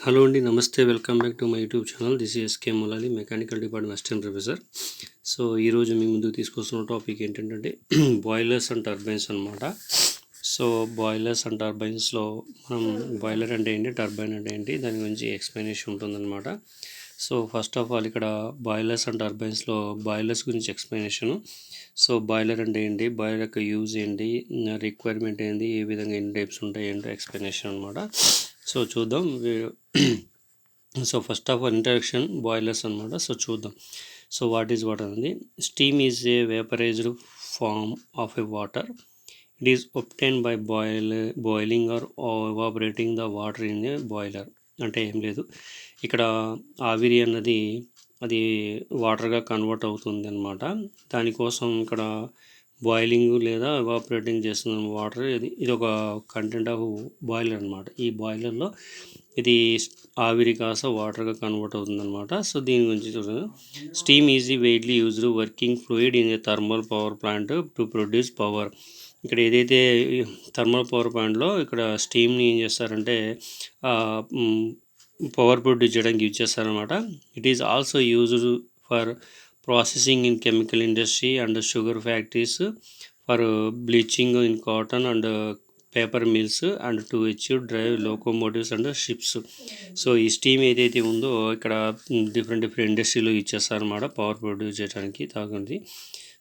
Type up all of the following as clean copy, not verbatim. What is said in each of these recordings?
Hello అండి, నమస్తే. Welcome back to my YouTube channel. This is SK Mulali, mechanical department assistant professor. So ఈరోజు మీ ముందుకు తీసుకొస్తున్న టాపిక్ ఏంటంటే బాయిలర్స్ అండ్ టర్బైన్స్ అనమాట. సో బాయిలర్స్ అండ్ టర్బైన్స్లో మనం బాయిలర్ అంటే ఏంటి, టర్బైన్ అంటే ఏంటి, దాని గురించి ఎక్స్ప్లెనేషన్ ఉంటుందన్నమాట. సో ఫస్ట్ ఆఫ్ ఆల్ ఇక్కడ బాయిలర్స్ అండ్ టర్బైన్స్లో బాయిలర్స్ గురించి ఎక్స్ప్లెనేషను. సో బాయిలర్ అంటే ఏంటి, బాయిలర్ యొక్క యూజ్ ఏంటి, రిక్వైర్మెంట్ ఏంటి, ఏ విధంగా ఎన్ని టైప్స్ ఉంటాయి ఏంటో ఎక్స్ప్లెనేషన్ అనమాట. సో చూద్దాం. So first of all introduction boilers అనమాట. సో చూద్దాం. సో వాట్ అనేది steam is a vaporised form of a water. It is obtained by boiling or evaporating the water in a boiler. అంటే ఏం లేదు, ఇక్కడ ఆవిరి అన్నది అది వాటర్గా కన్వర్ట్ అవుతుంది అనమాట. దానికోసం ఇక్కడ బాయిలింగ్ లేదా ఎవాపరేటింగ్ చేస్తున్న వాటర్ ఇది ఒక కంటెంట్ ఆఫ్ బాయిలర్ అనమాట. ఈ బాయిలర్లో ఇది ఆవిరి కాస్త వాటర్గా కన్వర్ట్ అవుతుందన్నమాట. సో దీని గురించి చూడండి. Steam is widely used working fluid in a thermal power plant to produce power. ఇక్కడ ఏదైతే థర్మల్ పవర్ ప్లాంట్లో ఇక్కడ స్టీమ్ని ఏం చేస్తారంటే పవర్ ప్రొడ్యూస్ చేయడానికి యూజ్ చేస్తారనమాట. It is also used for processing in chemical industry and sugar factories, for bleaching in cotton and paper mills and to achieve drive locomotives and ships. So ఈ steam ఏదైతే ఉందో ఇక్కడ different ఇండస్ట్రీలో use చేస్తారన్నమాట power produce చేయడానికి తాగుంది.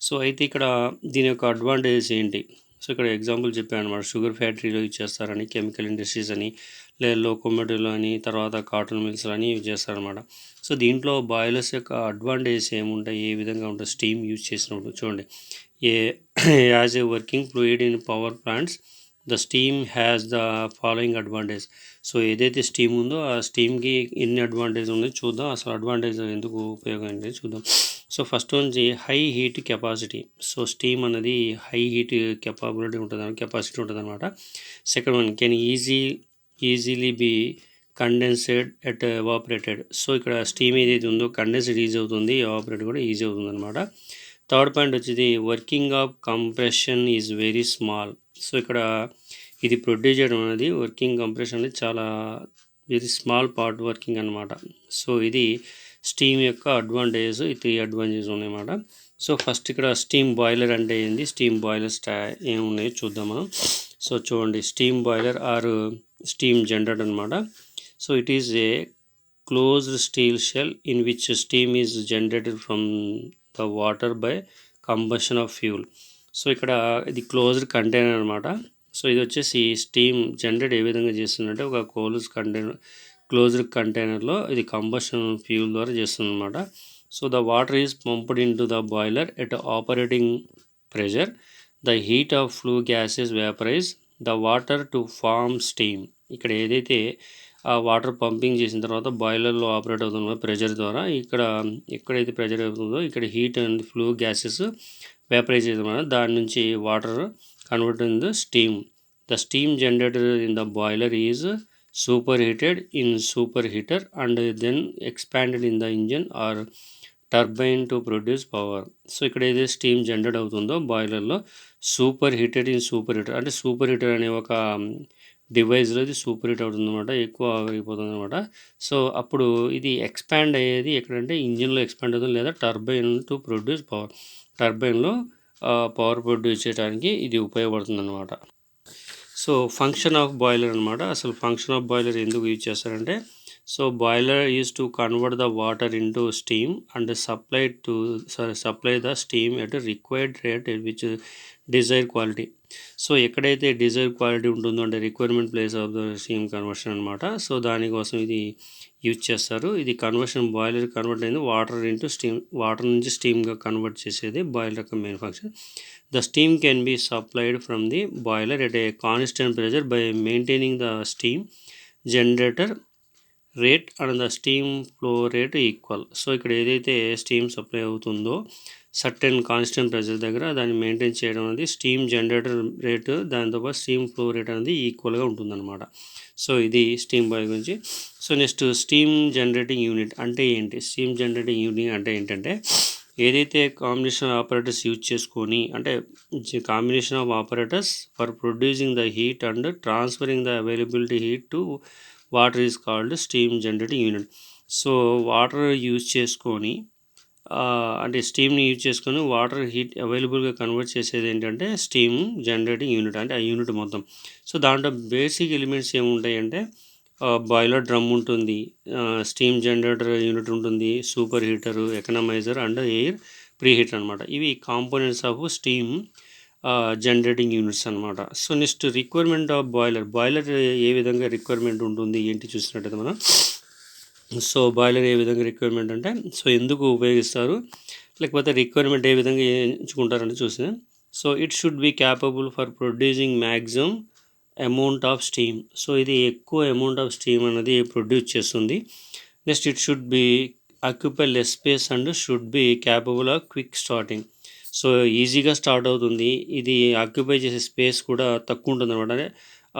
So అయితే ఇక్కడ దీని యొక్క అడ్వాంటేజెస్ ఏంటి, సో ఇక్కడ ఎగ్జాంపుల్ చెప్పాను అనమాట. షుగర్ ఫ్యాక్టరీలో యూజ్ చేస్తారని, కెమికల్ ఇండస్ట్రీస్ అని, లేదా లోకోమోటివ్లో అని, తర్వాత కాటన్ మిల్స్ అని యూజ్ చేస్తారనమాట. సో దీంట్లో బాయిలర్స్ యొక్క అడ్వాంటేజెస్ ఏముంటాయి, ఏ విధంగా ఉంటుంది స్టీమ్ యూజ్ చేసినప్పుడు చూడండి. A as a working fluid in power plants the steam has the following advantage. So ఏదైతే స్టీమ్ ఉందో ఆ స్టీమ్కి ఎన్ని అడ్వాంటేజ్ ఉన్నాయో చూద్దాం. అసలు అడ్వాంటేజ్ ఎందుకు ఉపయోగం ఏంటి చూద్దాం. సో ఫస్ట్ నుంచి high heat capacity. So steam అనేది హై హీట్ కెపాబిలిటీ ఉంటుంది, కెపాసిటీ ఉంటుంది అనమాట. Second one can easily be condensed and evaporated. So ఇక్కడ స్టీమ్ ఏదైతే ఉందో కండెన్సేడ్ ఈజీ అవుతుంది, ఎవాపరేట్ కూడా ఈజీ అవుతుంది అనమాట. థర్డ్ పాయింట్ వచ్చేది working of compression is very small. So ఇక్కడ ఇది ప్రొడ్యూస్ చేయడం అనేది వర్కింగ్ కంప్రెషన్ అనేది చాలా వెరీ స్మాల్ పార్ట్ వర్కింగ్ అనమాట. సో ఇది స్టీమ్ యొక్క అడ్వాంటేజెస్. ఈ 3 అడ్వాంటేజెస్ ఉన్నాయన్నమాట. సో ఫస్ట్ ఇక్కడ స్టీమ్ బాయిలర్ అంటే ఏంది, స్టీమ్ బాయిలర్స్ ఏమున్నాయో చూద్దాం మనం. సో చూడండి, steam boiler or steam generator అనమాట. So it is a closed steel shell in which steam is generated from the water by combustion of fuel. So ఇక్కడ ఇది క్లోజ్డ్ కంటైనర్ అనమాట. సో ఇది వచ్చేసి స్టీమ్ జనరేట్ ఏ విధంగా చేస్తుందంటే ఒక closed కంటైనర్లో ఇది కంబషన్ ఫ్యూల్ ద్వారా చేస్తుంది అనమాట. So the water is pumped into the boiler at operating pressure. The heat of flue gases vaporise the water to form steam. ఇక్కడ ఏదైతే ఆ వాటర్ పంపింగ్ చేసిన తర్వాత బాయిలర్లో ఆపరేట్ అవుతుందో ప్రెషర్ ద్వారా, ఎక్కడైతే ప్రెషర్ అవుతుందో ఇక్కడ heat and flu gases vaporise చేయడం, దాని నుంచి water convert in the steam. The steam generated in the boiler is superheated in superheater and then expanded in the engine or turbine to produce power. So ఇక్కడ ఏదైతే steam generate అవుతుందో బాయిలర్లో super heated in super heater, అంటే super heater అనే ఒక డివైస్లో ఇది super heat అవుతుంది అనమాట, ఎక్కువ అయిపోతుంది అనమాట. సో అప్పుడు ఇది ఎక్స్పాండ్ అయ్యేది ఎక్కడంటే ఇంజిన్లో ఎక్స్పాండ్ అవుతుంది, లేదా టర్బైన్ టు ప్రొడ్యూస్ పవర్, టర్బైన్లో పవర్ ప్రొడ్యూస్ చేయడానికి ఇది ఉపయోగపడుతుంది అనమాట. సో ఫంక్షన్ ఆఫ్ బాయిలర్ అనమాట. అసలు ఫంక్షన్ ఆఫ్ బాయిలర్ ఎందుకు యూజ్ చేస్తారంటే, so boiler is to convert the water into steam and supply the steam at required rate which desire quality. So ఎక్కడైతే డిజైర్ క్వాలిటీ ఉంటుందో అంటే requirement place of the steam conversion అనమాట. So దానికోసం ఇది use చేస్తారు. ఇది boiler convert అయింది water into steam, water నుంచి స్టీమ్గా కన్వర్ట్ చేసేది బాయిలర్ యొక్క main function. The steam can be supplied from the boiler at a constant pressure by maintaining the steam generator rate and the steam flow rate equal. So ఇక్కడ ఏదైతే steam supply అవుతుందో certain constant pressure దగ్గర దాన్ని maintain చేయడం అనేది steam generator rate, దాంతోపాటు steam flow rate అనేది ఈక్వల్గా ఉంటుందన్నమాట. సో ఇది స్టీమ్ బాయిలర్ గురించి. So next steam generating unit అంటే ఏంటి, స్టీమ్ జనరేటింగ్ యూనిట్ అంటే ఏంటంటే ఏదైతే కాంబినేషన్ ఆపరేటర్స్ యూజ్ చేసుకొని, అంటే combination of operators for producing the heat and transferring the availability heat to water is called steam generating unit. So water use చేసుకొని అంటే స్టీమ్ని use చేసుకొని వాటర్ హీట్ అవైలబుల్గా convert చేసేది ఏంటంటే స్టీమ్ జనరేటింగ్ యూనిట్, అంటే ఆ యూనిట్ మొత్తం. సో దాంట్లో బేసిక్ ఎలిమెంట్స్ ఏముంటాయంటే బాయిలర్ డ్రమ్ ఉంటుంది, స్టీమ్ జనరేటర్ యూనిట్ ఉంటుంది, super heater, economiser and air pre heater అనమాట. ఇవి components of steam generating units అనమాట. So next requirement of boiler ఏ విధంగా రిక్వైర్మెంట్ ఉంటుంది ఏంటి చూసినట్టయితే మనం, సో బాయిలర్ ఏ విధంగా రిక్వైర్మెంట్ అంటే, సో ఎందుకు ఉపయోగిస్తారు, లేకపోతే రిక్వైర్మెంట్ ఏ విధంగా ఎంచుకుంటారంటే చూస్తే, so it should be capable for producing maximum amount of steam. So ఇది ఎక్కువ అమౌంట్ ఆఫ్ స్టీమ్ అనేది ప్రొడ్యూస్ చేస్తుంది. Next it should be occupy less space and should be capable of quick starting. So ఈజీగా start అవుతుంది, ఇది occupy చేసే space కూడా తక్కువ ఉంటుంది అనమాట, అంటే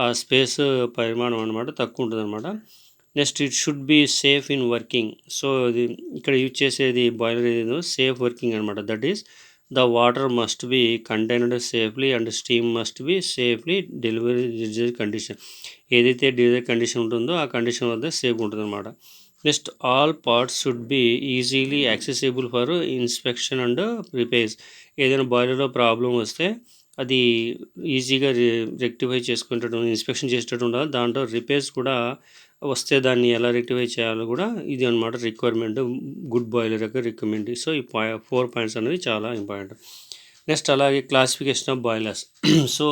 ఆ స్పేస్ పరిమాణం అనమాట తక్కువ ఉంటుంది అనమాట. Next it should be safe in working. So ఇది ఇక్కడ యూజ్ చేసేది బాయిలర్ ఏదో సేఫ్ వర్కింగ్ అనమాట. That is the water must be contained safely and steam must be safely delivery condition. ఏదైతే డెలివరీ కండిషన్ ఉంటుందో ఆ కండిషన్ వద్ద సేఫ్ ఉంటుంది అనమాట. Next all parts should be easily accessible for inspection and repairs. ఏదైనా బాయిలర్లో problem వస్తే అది ఈజీగా రెక్టిఫై చేసుకునేటట్టు ఇన్స్పెక్షన్ చేసేటట్టు ఉండాలి. దాంట్లో రిపేర్స్ కూడా వస్తే దాన్ని ఎలా రెక్టిఫై చేయాలో కూడా ఇది అనమాట రిక్వైర్మెంట్ గుడ్ బాయిలర్ యొక్క రిక్వైర్మెంట్. సో ఈ 4 పాయింట్స్ అనేవి చాలా ఇంపార్టెంట్. నెక్స్ట్ అలాగే క్లాసిఫికేషన్ ఆఫ్ బాయిలర్స్. సో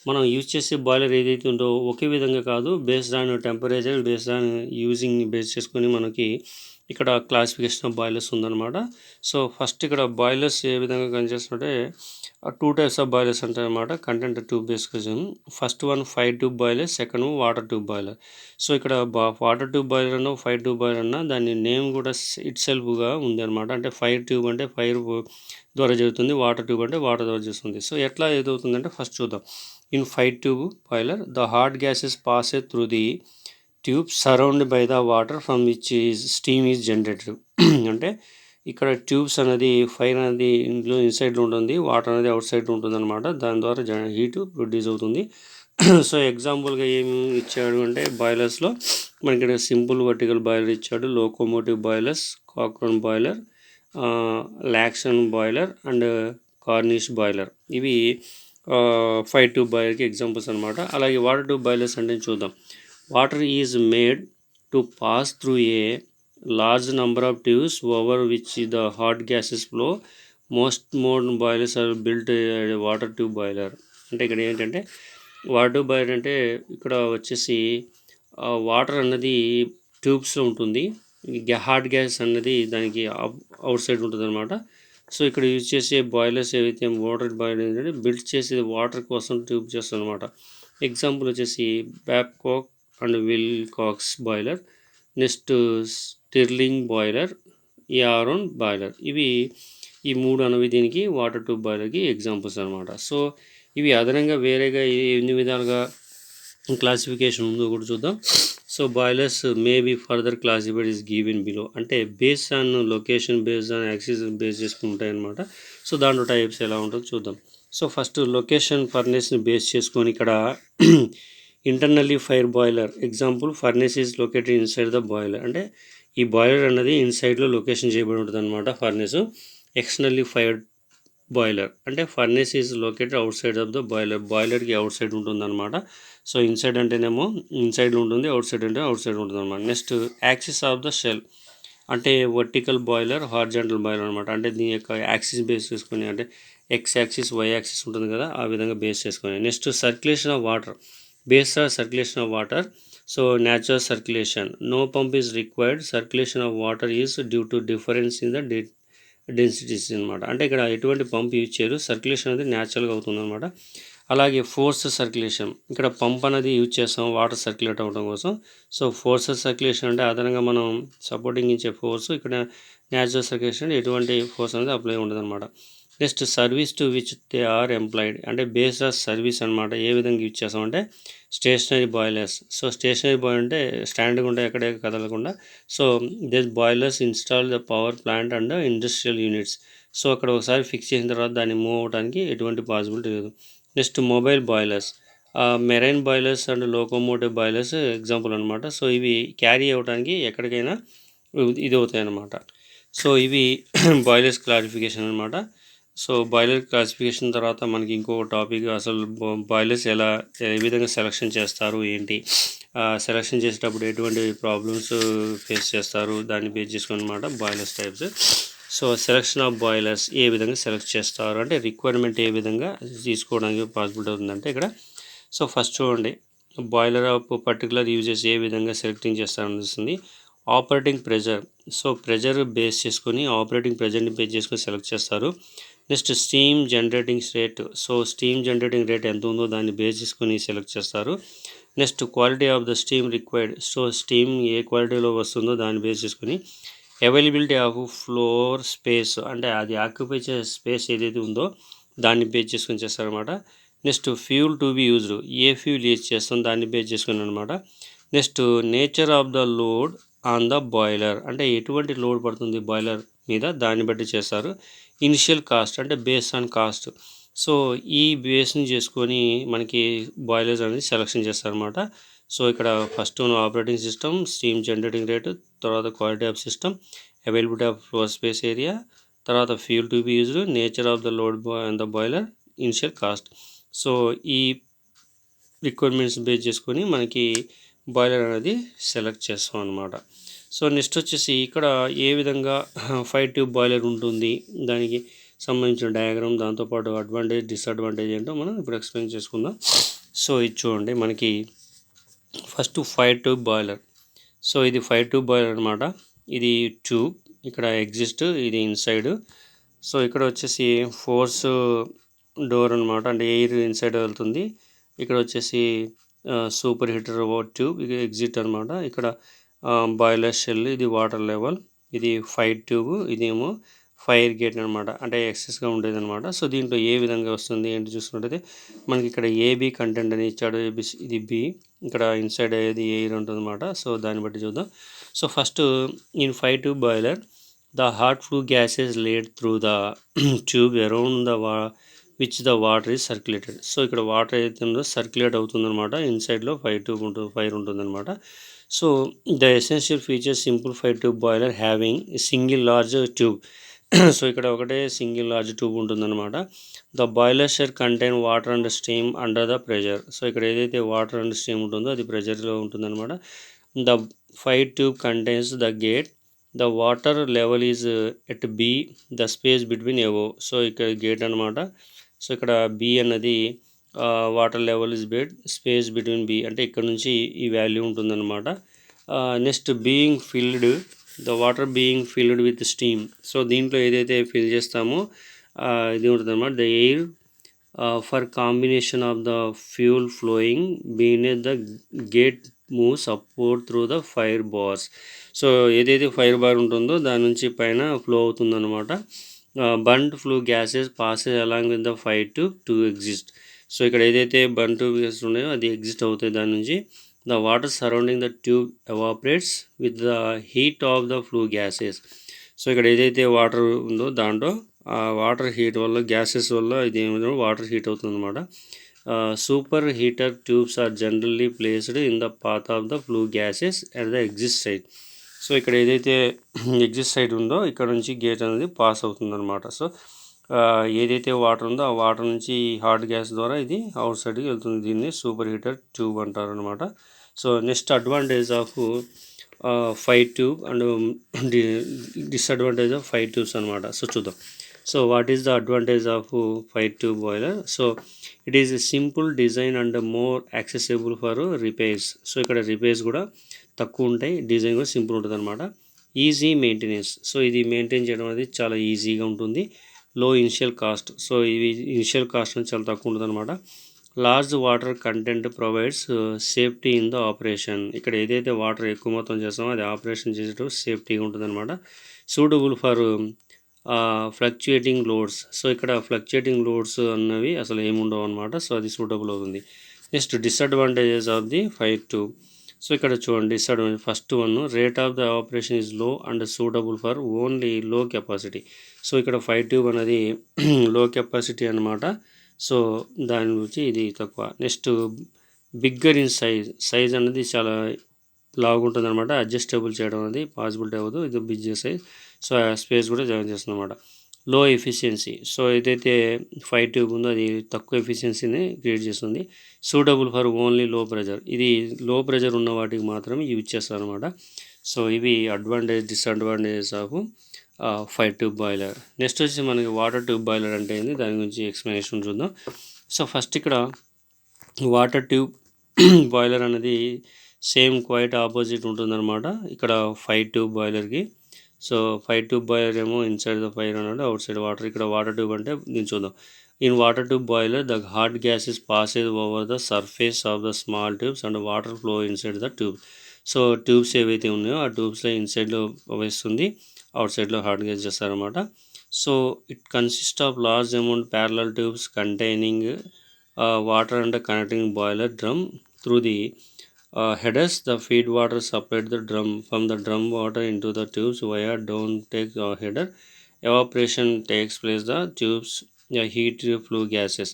మనం యూజ్ చేసే బాయిలర్ ఏదైతే ఉందో ఒకే విధంగా కాదు, based on temperature, based on using base చేసుకొని మనకి ఇక్కడ క్లాసిఫికేషన్ ఆఫ్ బాయిలర్స్ ఉందన్నమాట. సో ఫస్ట్ ఇక్కడ బాయిలర్స్ ఏ విధంగా కనిపిస్తుంటే 2 టైప్స్ ఆఫ్ బాయిలర్స్ ఉంటాయి అన్నమాట, content tube based. First one 5 tube boiler, second water tube boiler. So ఇక్కడ వాటర్ ట్యూబ్ బాయిలర్ అన్న 5 ట్యూబ్ బాయిలర్ అన్న దాని నేమ్ కూడా ఇట్ సెల్ఫ్గా ఉంది అనమాట. అంటే 5 ట్యూబ్ అంటే ఫైర్ ద్వారా జరుగుతుంది, వాటర్ ట్యూబ్ అంటే వాటర్ ద్వారా చేస్తుంది. సో ఎట్లా ఏదవుతుందంటే ఫస్ట్ చూద్దాం. In 5 tube boiler the hot gases pass through the tube surrounded by the water from which is steam is generated. అంటే ఇక్కడ ట్యూబ్స్ అనేది ఫైర్ అనేది ఇందులో ఇన్సైడ్లో ఉంటుంది, వాటర్ అనేది అవుట్ సైడ్ ఉంటుంది అనమాట. దాని ద్వారా హీట్ ప్రొడ్యూస్ అవుతుంది. సో ఎగ్జాంపుల్గా ఏమి ఇచ్చాడు అంటే బాయిలర్స్లో మనకి ఇక్కడ సింపుల్ వర్టికల్ బాయిలర్ ఇచ్చాడు, లోకోమోటివ్ బాయిలర్స్, కాక్రోన్ బాయిలర్, లాక్సన్ బాయిలర్ అండ్ కార్నిష్ బాయిలర్. ఇవి 5 ట్యూబ్ బాయిలర్కి ఎగ్జాంపుల్స్ అనమాట. అలాగే వాటర్ ట్యూబ్ బాయిలర్స్ అంటే చూద్దాం. Water is made to pass through a large number of tubes over which the hot gases flow. Most modern boilers are built a water tube boiler. అంటే ఇక్కడ ఏంటంటే water tube boiler అంటే ఇక్కడ వచ్చేసి water అన్నది ట్యూబ్స్లో ఉంటుంది, హాట్ గ్యాస్ అన్నది దానికి అవుట్ సైడ్ ఉంటుంది అనమాట. సో ఇక్కడ యూజ్ చేసే బాయిలర్స్ ఏవైతే వాటర్ బాయిలర్ ఏంటంటే బిల్డ్ చేసేది వాటర్ కోసం ట్యూబ్ చేస్తుంది అనమాట. ఎగ్జాంపుల్ వచ్చేసి Babcock and Wilcox boiler, next Stirling boiler, Yarrow boiler. ఇవి ఈ 3 అనేవి దీనికి వాటర్ ట్యూబ్ బాయిలర్కి ఎగ్జాంపుల్స్ అనమాట. సో ఇవి అదనంగా వేరేగా ఎన్ని విధాలుగా క్లాసిఫికేషన్ ఉందో కూడా చూద్దాం. So boilers may be further classified as given below. అంటే based on location, based on axis base చేసుకుని ఉంటాయి అనమాట. సో దాంట్లో టైప్స్ ఎలా ఉంటుందో చూద్దాం. సో ఫస్ట్ లొకేషన్ ఫర్నేస్ని బేస్ చేసుకొని ఇక్కడ internally fire boiler example, furnace is located inside the boiler. అంటే ఈ బాయిలర్ అన్నది ఇన్సైడ్లో లొకేషన్ చేయబడి ఉంటుంది అనమాట ఫర్నేస్. ఎక్స్టర్నల్లీ ఫైర్ బాయిలర్ అంటే furnace is located outside of the boiler, బాయిలర్కి అవుట్ సైడ్ ఉంటుంది అనమాట. సో ఇన్సైడ్ అంటేనేమో ఇన్సైడ్లో ఉంటుంది, అవుట్ సైడ్ అంటే అవుట్ సైడ్ ఉంటుంది అనమాట. Next axis of the shell అంటే వర్టికల్ బాయిలర్, హారిజాంటల్ బాయిలర్ అనమాట. అంటే దీని యొక్క యాక్సిస్ బేస్ చేసుకొని, అంటే ఎక్స్ యాక్సిస్, వై యాక్సిస్ ఉంటుంది కదా, ఆ విధంగా బేస్ చేసుకొని. Next circulation of water, base or circulation of water. So natural circulation, no pump is required, circulation of water is due to difference in the densities అనమాట. అంటే ఇక్కడ ఎటువంటి pump use చేయరు, సర్క్యులేషన్ అనేది న్యాచురల్గా అవుతుంది అనమాట. అలాగే ఫోర్స్ సర్క్యులేషన్, ఇక్కడ పంప్ అనేది యూజ్ చేస్తాం వాటర్ సర్క్యులేట్ అవ్వడం కోసం. సో ఫోర్స్ సర్క్యులేషన్ అంటే అదనంగా మనం సపోర్టింగ్ ఇచ్చే ఫోర్స్, ఇక్కడ న్యాచురల్ సర్క్యులేషన్ ఎటువంటి ఫోర్స్ అనేది అప్లై ఉండదు అనమాట. Next service to which they are employed, అంటే బేస్డ్ ఆఫ్ సర్వీస్ అనమాట. ఏ విధంగా యూజ్ చేస్తామంటే stationary boilers. So stationary boiler అంటే స్టాండ్గా ఉంటే ఎక్కడే కదలకుండా. So this boilers install the power plant and industrial units. So అక్కడ ఒకసారి ఫిక్స్ చేసిన తర్వాత దాన్ని మూవ్ అవడానికి ఎటువంటి పాసిబిలిటీ లేదు. Next mobile boilers, marine boilers and locomotive boilers example అనమాట. సో ఇవి క్యారీ అవ్వడానికి ఎక్కడికైనా ఇది అవుతాయి అన్నమాట. సో ఇవి బాయిలర్స్ క్లాసిఫికేషన్ అనమాట. సో బాయిలర్ క్లాసిఫికేషన్ తర్వాత మనకి ఇంకో టాపిక్ అసలు బాయిలర్స్ ఏ విధంగా సెలెక్షన్ చేస్తారు ఏంటి, సెలెక్షన్ చేసేటప్పుడు ఎటువంటి ప్రాబ్లమ్స్ ఫేస్ చేస్తారు దాన్ని బేస్ చేసుకుని అనమాట boilers types. So selection of boilers ఏ విధంగా సెలెక్ట్ చేస్తారు అంటే రిక్వైర్మెంట్ ఏ విధంగా తీసుకోవడానికి పాసిబిలిటీ అవుతుందంటే ఇక్కడ. సో ఫస్ట్ చూడండి, బాయిలర్ ఆఫ్ పర్టికులర్ యూజెస్ ఏ విధంగా సెలెక్టింగ్ చేస్తారనిపిస్తుంది. Operating pressure, so pressure base చేసుకొని ఆపరేటింగ్ ప్రెజర్ని బేస్ చేసుకొని సెలెక్ట్ చేస్తారు. Next steam generating rate, so steam generating rate ఎంత ఉందో దాన్ని బేస్ చేసుకొని సెలెక్ట్ చేస్తారు. Next quality of the steam required, so steam ఏ క్వాలిటీలో వస్తుందో దాన్ని బేస్ చేసుకొని అవైలబిలిటీ ఆఫ్ ఫ్లోర్ స్పేస్, అంటే అది ఆక్యుపై చేసే స్పేస్ ఏదైతే ఉందో దాన్ని బేస్ చేసుకొని చేస్తారనమాట. Next fuel to be used, A fuel use చేస్తాం దాన్ని బేస్ చేసుకుని అనమాట. Next nature of the load on the boiler, అంటే ఎటువంటి లోడ్ పడుతుంది బాయిలర్ మీద దాన్ని బట్టి చేస్తారు. ఇనిషియల్ కాస్ట్, అంటే బేస్ ఆన్ కాస్ట్, సో ఈ బేస్ని చేసుకొని మనకి బాయిలర్స్ అనేది సెలెక్షన్ చేస్తారనమాట. సో ఇక్కడ first operating system, steam generating rate, తర్వాత quality of system, availability of floor space area, తర్వాత fuel to be used, nature of the load and the boiler, initial cost. So ఈ requirements base చేసుకొని మనకి boiler అనేది select చేస్తాం అనమాట. So next వచ్చేసి ఇక్కడ ఏ విధంగా 5 ట్యూబ్ బాయిలర్ ఉంటుంది దానికి సంబంధించిన డయాగ్రామ్, దాంతోపాటు అడ్వాంటేజ్ డిసడ్వాంటేజ్ ఏంటో మనం ఇప్పుడు ఎక్స్ప్లెయిన్ చేసుకుందాం. సో ఇది చూడండి, మనకి ఫస్ట్ 5 ట్యూబ్ బాయిలర్. సో ఇది 5 ట్యూబ్ బాయిలర్ అనమాట. ఇది ట్యూబ్, ఇక్కడ ఎగ్జిస్ట్, ఇది ఇన్సైడ్. సో ఇక్కడ వచ్చేసి ఫోర్స్ డోర్ అనమాట, అంటే ఎయిర్ ఇన్సైడ్ వెళ్తుంది. ఇక్కడ వచ్చేసి సూపర్ హీటర్ ట్యూబ్, ఇది ఎగ్జిట్ అనమాట. ఇక్కడ బాయిలర్ షెల్, ఇది వాటర్ లెవెల్, ఇది 5 ట్యూబ్, ఇదేమో ఫైర్ గేట్ అనమాట, అంటే ఎక్సెస్గా ఉండేది అనమాట. సో దీంట్లో ఏ విధంగా వస్తుంది ఏంటి చూసుకుంటే మనకి ఇక్కడ ఏబి కంటెంట్ అని ఇచ్చాడు, ఇది బి, ఇక్కడ ఇన్సైడ్ అయ్యేది ఎయిర్ ఉంటుంది అనమాట. సో దాన్ని బట్టి చూద్దాం. So first in 5 tube boiler the hot flue gases laid through the tube around the which the water is circulated. So ఇక్కడ వాటర్ ఏదైతే ఉందో సర్క్యులేట్ అవుతుందన్నమాట, ఇన్సైడ్లో 5 ట్యూబ్ ఉంటుంది, ఫైర్ ఉంటుందన్నమాట. So the essential feature simple 5 tube boiler having single large tube. So ఇక్కడ ఒకటే సింగిల్ లార్జ్ ట్యూబ్ ఉంటుందన్నమాట. The boiler shell contain water and steam under the pressure. So ఇక్కడ ఏదైతే వాటర్ అండ్ స్టీమ్ ఉంటుందో అది ప్రెషర్లో ఉంటుందన్నమాట. The 5 tube contains the gate, the water level is at B, the space between ఎవో. So ఇక్కడ gate అనమాట. సో ఇక్కడ బి అన్నది water level is bed, space between B, అంటే ఇక్కడ నుంచి ఈ వాల్యూ ఉంటుందన్నమాట. Next being filled, the water being filled with steam. So దీంట్లో ఏదైతే ఫిల్ చేస్తామో ఇది ఉంటుందన్నమాట. The air for combination of the fuel flowing beneath the gate moves upward through the fire bars. So ఏదైతే ఫైర్ బార్ ఉంటుందో దాని నుంచి పైన ఫ్లో అవుతుందన్నమాట. Burned flu gases passes along with the 5 tube to exist. So ఇక్కడ ఏదైతే burn tube gases ఉన్నాయో అది ఎగ్జిస్ట్ అవుతాయి దాని నుంచి. The water surrounding the tube evaporates with the heat of the flue gases. So ఇక్కడ ఏదైతే వాటర్ ఉందో దాంట్లో ఆ వాటర్ హీట్ వల్ల, గ్యాసెస్ వల్ల ఇది ఏమైనా వాటర్ హీట్ అవుతుంది అనమాట. Super heater tubes are generally placed in the path of the flue gases at the exist side. So ఇక్కడ ఏదైతే ఎగ్జిస్ట్ సైడ్ ఉందో ఇక్కడ నుంచి గేట్ అనేది పాస్ అవుతుందన్నమాట. సో ఏదైతే వాటర్ ఉందో ఆ వాటర్ నుంచి హాట్ గ్యాస్ ద్వారా ఇది అవుట్ సైడ్కి వెళ్తుంది. దీన్ని సూపర్ హీటర్ ట్యూబ్ అంటారు అనమాట. So next advantage of 5 tube and disadvantage of 5 tubes అనమాట. సో చూద్దాం. So what is the advantage of 5 tube boiler? So it is simple design and more accessible for repairs. So ఇక్కడ repairs కూడా తక్కువ ఉంటాయి, design కూడా simple ఉంటుంది అనమాట. Easy maintenance, so ఇది మెయింటైన్ చేయడం అనేది చాలా ఈజీగా ఉంటుంది. లో ఇనిషియల్ కాస్ట్, సో ఇవి ఇనిషియల్ కాస్ట్ అనేది చాలా తక్కువ ఉంటుంది అనమాట. Large water content provides safety in the operation. ఇక్కడ ఏదైతే వాటర్ ఎక్కువ మొత్తం చేస్తామో అది ఆపరేషన్ చేసేటప్పుడు సేఫ్టీగా ఉంటుంది అనమాట. Suitable for fluctuating loads. So ఇక్కడ ఫ్లక్చుయేటింగ్ లోడ్స్ అన్నవి అసలు ఏముండవు అనమాట. సో అది సూటబుల్ అవుతుంది. Next disadvantages of the 5 tube. So ఇక్కడ చూడండి disadvantage. First one, rate of the operation is low and suitable for only లో కెపాసిటీ. సో ఇక్కడ 5 ట్యూబ్ అనేది లో కెపాసిటీ అనమాట. సో దాని గురించి ఇది తక్కువ. నెక్స్ట్ బిగ్గర్ ఇన్ సైజ్ అనేది చాలా లావుగా అనమాట. అడ్జస్టబుల్ చేయడం అనేది పాసిబిలిటీ అవ్వదు. ఇది బిగ్గర్ సైజ్. సో స్పేస్ కూడా జాయిన్ చేస్తుంది అనమాట. లో ఎఫిషియన్సీ. సో ఏదైతే 5 ట్యూబ్ ఉందో అది తక్కువ ఎఫిషియన్సీని క్రియేట్ చేస్తుంది. సూటబుల్ ఫర్ ఓన్లీ లో ప్రెజర్. ఇది లో ప్రెజర్ ఉన్న వాటికి మాత్రమే యూజ్ చేస్తారు అనమాట. సో ఇవి disadvantages of 5 tube boiler. Next వచ్చి మనకి వాటర్ ట్యూబ్ బాయిలర్ అంటే ఏంది, దాని గురించి ఎక్స్ప్లెనేషన్ చూద్దాం. సో ఫస్ట్ ఇక్కడ వాటర్ ట్యూబ్ బాయిలర్ అనేది సేమ్ క్వైట్ ఆపోజిట్ ఉంటుందన్నమాట ఇక్కడ 5 ట్యూబ్ బాయిలర్కి. సో 5 ట్యూబ్ బాయిలర్ ఏమో ఇన్సైడ్ ద ఫైర్ అన్నాడు, అవుట్ సైడ్ వాటర్. ఇక్కడ వాటర్ ట్యూబ్ అంటే దీన్ని చూద్దాం. In water tube boiler the hot gas is passes over the surface of the small tubes and water flow inside the tube. So tubes ఏవైతే ఉన్నాయో ఆ ట్యూబ్స్లో ఇన్సైడ్లో వేస్తుంది, out సైడ్లో హాట్ గ్యాస్ చేస్తారనమాట. So it consist of large amount parallel tubes containing water and connecting boiler drum through the headers. The feed water supplied the drum from the drum water into the tubes via downtake header. Evaporation takes place. The tubes heat flue gases.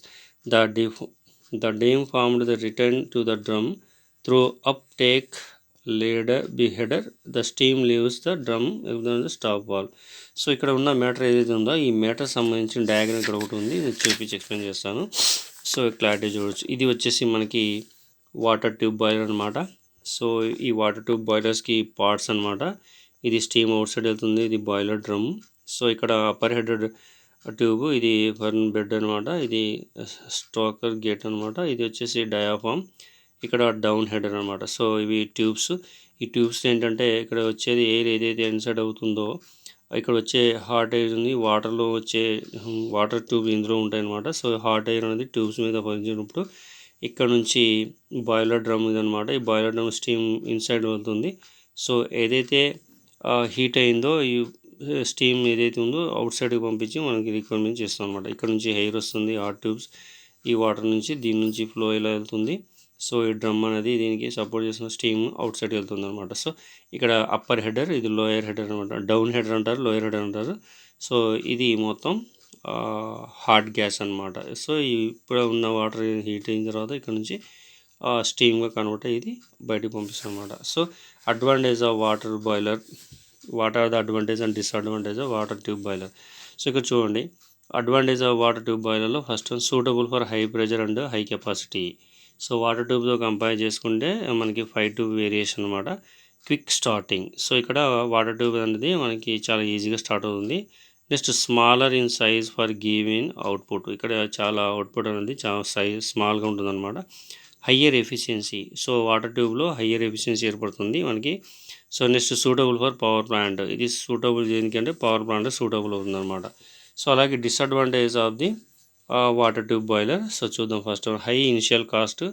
The dam formed the return to the drum through uptake header. The steam leaves the drum within the stop valve. So ఇక్కడ ఉన్న matter ఏదైతే ఉందో ఈ matter సంబంధించిన diagram ఇక్కడ ఒకటి ఉంది, నేను చూపించి ఎక్స్ప్లెయిన్ చేస్తాను. సో క్లారిటీ చూడవచ్చు. ఇది వచ్చేసి మనకి వాటర్ ట్యూబ్ బాయిలర్ అనమాట. సో ఈ వాటర్ ట్యూబ్ బాయిలర్స్కి పార్ట్స్ అనమాట. ఇది స్టీమ్ అవుట్ సైడ్ వెళ్తుంది, ఇది బాయిలర్ డ్రమ్. సో ఇక్కడ అప్పర్ హెడెడ్ ట్యూబ్, ఇది ఫర్న్ బెడ్ అనమాట, ఇది స్టోకర్ గేట్ అనమాట, ఇది వచ్చేసి డయాఫామ్, ఇక్కడ డౌన్ హెడర్ అనమాట. సో ఇవి ట్యూబ్స్. ఈ ట్యూబ్స్ ఏంటంటే ఇక్కడ వచ్చేది ఎయిర్ ఏదైతే ఇన్సైడ్ అవుతుందో ఇక్కడ వచ్చే హాట్ ఎయిర్ ఉంది, వాటర్లో వచ్చే వాటర్ ట్యూబ్ ఇందులో ఉంటాయన్నమాట. సో హాట్ ఎయిర్ అనేది ట్యూబ్స్ మీద పనిచేసినప్పుడు ఇక్కడ నుంచి బాయిలర్ డ్రమ్ ఇదనమాట. ఈ బాయిలర్ డ్రమ్ స్టీమ్ ఇన్సైడ్ వెళ్తుంది. సో ఏదైతే హీట్ అయిందో ఈ స్టీమ్ ఏదైతే ఉందో అవుట్ సైడ్కి పంపించి మనకి రిక్వైర్మెంట్ చేస్తాం అనమాట. ఇక్కడ నుంచి ఎయిర్ వస్తుంది, హాట్ ట్యూబ్స్ ఈ వాటర్ నుంచి, దీని నుంచి ఫ్లో ఇలా వెళ్తుంది. సో ఈ డ్రమ్ అనేది దీనికి సపోర్ట్ చేసిన స్టీమ్ అవుట్ సైడ్ వెళ్తుంది అనమాట. సో ఇక్కడ అప్పర్ హెడర్, ఇది లోయర్ హెడర్ అనమాట. డౌన్ హెడర్ అంటారు, లోయర్ హెడర్ అంటారు. సో ఇది మొత్తం హాట్ గ్యాస్ అనమాట. సో ఇప్పుడు ఉన్న వాటర్ హీట్ అయిన తర్వాత ఇక్కడ నుంచి స్టీమ్గా కన్వర్ట్ అయ్యి బయటకు పంపిస్తాం అనమాట. So advantage of water boiler, what are the advantage and disadvantage of water tube boiler. So ఇక్కడ చూడండి, అడ్వాంటేజ్ ఆఫ్ వాటర్ ట్యూబ్ బాయిలర్లో first suitable for high pressure and high capacity. So water ట్యూబ్తో compare చేసుకుంటే మనకి 5 tube variation అనమాట. Quick starting. So ఇక్కడ water tube అనేది మనకి చాలా ఈజీగా స్టార్ట్ అవుతుంది. Next smaller in size for giving output. ఇక్కడ చాలా అవుట్పుట్ అనేది చాలా స్మాల్గా ఉంటుంది అనమాట. Higher efficiency. సో వాటర్ ట్యూబ్లో హయ్యర్ ఎఫిషియన్సీ ఏర్పడుతుంది మనకి. So next suitable for power plant. ఇది సూటబుల్ దేనికంటే పవర్ ప్లాంట్ సూటబుల్ అవుతుంది అనమాట. సో అలాగే disadvantage of the water tube boiler. So చూద్దాం. ఫస్ట్ హై ఇనిషియల్ కాస్ట్,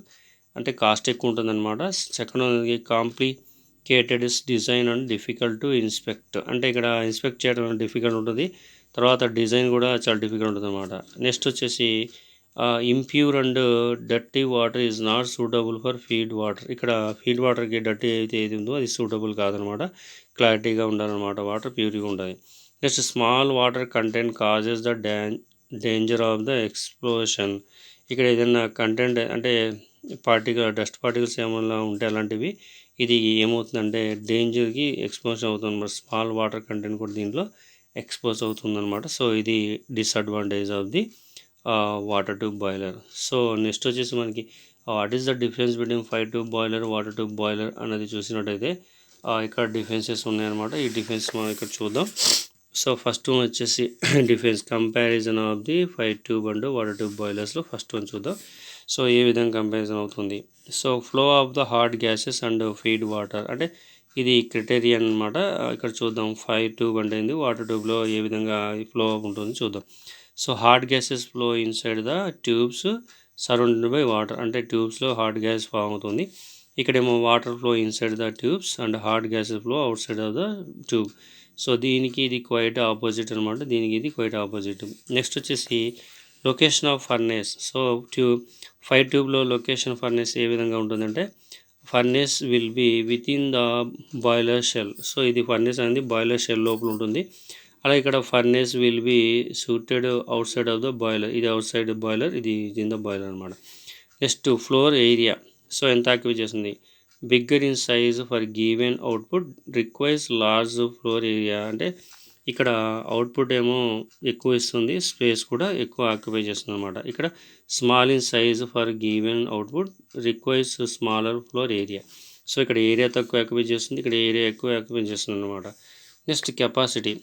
అంటే కాస్ట్ ఎక్కువ ఉంటుందన్నమాట. Second complicated design and difficult to inspect. అంటే ఇక్కడ ఇన్స్పెక్ట్ చేయడం డిఫికల్ట్ ఉంటుంది, తర్వాత డిజైన్ కూడా చాలా డిఫికల్ట్ ఉంటుంది అనమాట. నెక్స్ట్ వచ్చేసి impure and dirty water is not suitable for feed water. ఇక్కడ ఫీడ్ వాటర్కి డర్టీ అయితే ఏది ఉందో అది సూటబుల్ కాదనమాట. క్లారిటీగా ఉండాలన్నమాట, వాటర్ ప్యూరిగా ఉండాలి. Next small water content causes the danger of the explosion. ఇక్కడ ఏదైనా కంటెంట్ అంటే డస్ట్ పార్టికల్స్ ఏమైనా ఉంటే అలాంటివి ఇది ఏమవుతుందంటే డేంజర్కి ఎక్స్పోజ్ అవుతుంది. స్మాల్ వాటర్ కంటెంట్ కూడా దీంట్లో ఎక్స్పోజ్ అవుతుందన్నమాట. సో ఇది disadvantage of the water tube boiler. So next వచ్చేసి మనకి what is the difference between 5 tube boiler, water tube boiler అనేది చూసినట్టయితే ఇక్కడ డిఫరెన్సెస్ ఉన్నాయన్నమాట. ఈ డిఫరెన్స్ మనం ఇక్కడ చూద్దాం. సో ఫస్ట్ వన్ వచ్చేసి difference comparison of the 5 tube and water tube బాయిలర్స్లో ఫస్ట్ వన్ చూద్దాం. సో ఏ విధంగా కంపారిజన్ అవుతుంది. So flow of the hot gases and feed water, అంటే ఇది క్రైటీరియన్ అనమాట. ఇక్కడ చూద్దాం 5 ట్యూబ్ అంటే ఏంది, వాటర్ ట్యూబ్లో ఏ విధంగా ఫ్లో ఉంటుంది చూద్దాం. So hot gases flow inside the tubes surrounded by water, అంటే ట్యూబ్స్లో హాట్ గ్యాస్ ఫామ్ అవుతుంది. ఇక్కడేమో water flow inside the tubes and hot gases flow outside of the tube. So దీనికి ఇది క్వైట్ ఆపోజిట్ అనమాట, దీనికి ఇది క్వైట్ ఆపోజిట్. నెక్స్ట్ వచ్చేసి లొకేషన్ ఆఫ్ ఫర్నేస్. సో 5 ట్యూబ్లో లొకేషన్ ఫర్నేస్ ఏ విధంగా ఉంటుందంటే furnace will be within the boiler shell. So ఇది ఫర్నేస్ అనేది బాయిలర్ షెల్ లోపల ఉంటుంది. అలా ఇక్కడ furnace will B suited out side of the boiler. ఇది అవుట్ సైడ్ బాయిలర్, ఇది ఇన్ ద బాయిలర్ అనమాట. Next floor area. సో ఎంత ఆక్యుపై చేస్తుంది, bigger in size for given output requires large floor area. అంటే ఇక్కడ అవుట్పుట్ ఏమో ఎక్కువ ఇస్తుంది, స్పేస్ కూడా ఎక్కువ ఆక్యుపై చేస్తుంది అనమాట. ఇక్కడ small in size for given output requires smaller floor area. So ఇక్కడ ఏరియా తక్కువ ఆక్యుపై చేస్తుంది, ఇక్కడ ఏరియా ఎక్కువ ఆక్యుపై చేస్తుంది అనమాట. Next capacity.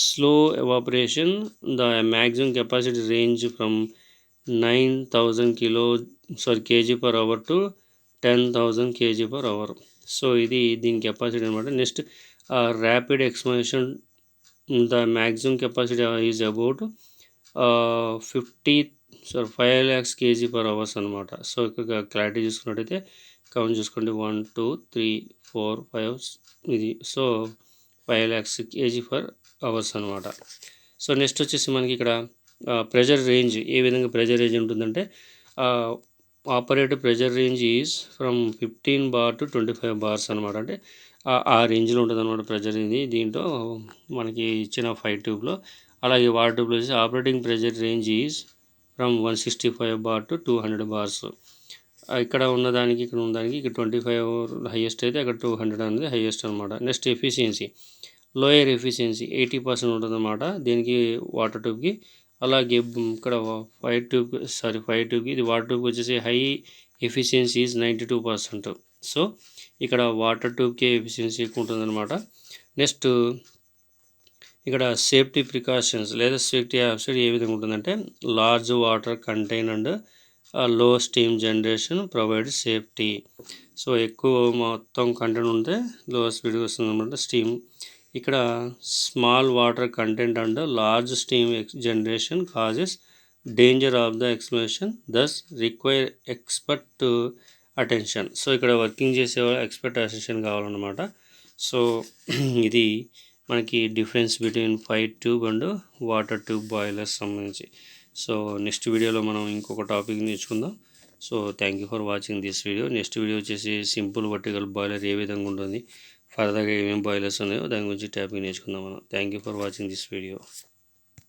Slow evaporation. The maximum capacity range from 9,000 kg per hour to 10,000 kg per hour. So ఇది దీని capacity అనమాట. Next rapid expansion. The maximum capacity is about 5 lakhs kg per hours అనమాట. So ఇక్కడ clarity చూసుకున్నట్టయితే count చూసుకోండి, 1 2 3 4 5 ఇది. So 5 lakhs kg per hours అనమాట. So next వచ్చేసి మనకి ఇక్కడ ప్రెజర్ రేంజ్. ఏ విధంగా ప్రెజర్ రేంజ్ ఉంటుందంటే operator pressure range is from 15 bar to 25 bars అనమాట. అంటే ఆ రేంజ్లో ఉంటుంది అనమాట ప్రెజర్ ఇది దీంట్లో మనకి ఇచ్చిన 5 ట్యూబ్లో. అలాగే వాటర్ ట్యూబ్లో వచ్చేసి operating pressure range is from 165 bar to 200 bars. ఇక్కడ ఉన్నదానికి ఇక్కడ ఉన్నదానికి ఇక్కడ 25 హైయెస్ట్ అయితే అక్కడ 200 అనేది హైయెస్ట్ అనమాట. Next efficiency. లోయర్ ఎఫిషియన్సీ 80% ఉంటుంది అనమాట దీనికి, వాటర్ ట్యూబ్కి. అలాగే ఇక్కడ 5 ట్యూబ్కి ఇది వాటర్ ట్యూబ్కి వచ్చేసి హై ఎఫిషియన్సీ ఈజ్ 92%. సో ఇక్కడ వాటర్ ట్యూబ్కి ఎఫిషియన్సీ ఎక్కువ ఉంటుంది అనమాట. నెక్స్ట్ ఇక్కడ సేఫ్టీ ప్రికాషన్స్ లేదా సేఫ్టీ ఆప్షన్ ఏ విధంగా ఉంటుందంటే లార్జ్ వాటర్ కంటైన్ అండ్ లో steam generation provide safety. So ఎక్కువ మొత్తం కంటెంట్ ఉంటే లో స్పీడ్గా వస్తుంది అనమాట స్టీమ్. ఇక్కడ small water content and large steam generation causes danger of the explosion, thus require expert attention. So ఇక్కడ వర్కింగ్ చేసే ఎక్స్పర్ట్ అటెన్షన్ కావాలన్నమాట. సో ఇది మనకి difference between 5 tube and water tube boilers సంబంధించి. సో నెక్స్ట్ వీడియోలో మనం ఇంకొక టాపిక్ నేర్చుకుందాం. So thank you for watching this video. Next video వచ్చేసి సింపుల్ వర్టికల్ బాయిలర్ ఏ విధంగా ఉంటుంది, ఫర్దర్గా ఏమేమి బాయిలర్స్ ఉన్నాయో దాని గురించి టాపిక్ నేర్చుకుందాం మనం. Thank you for watching this video.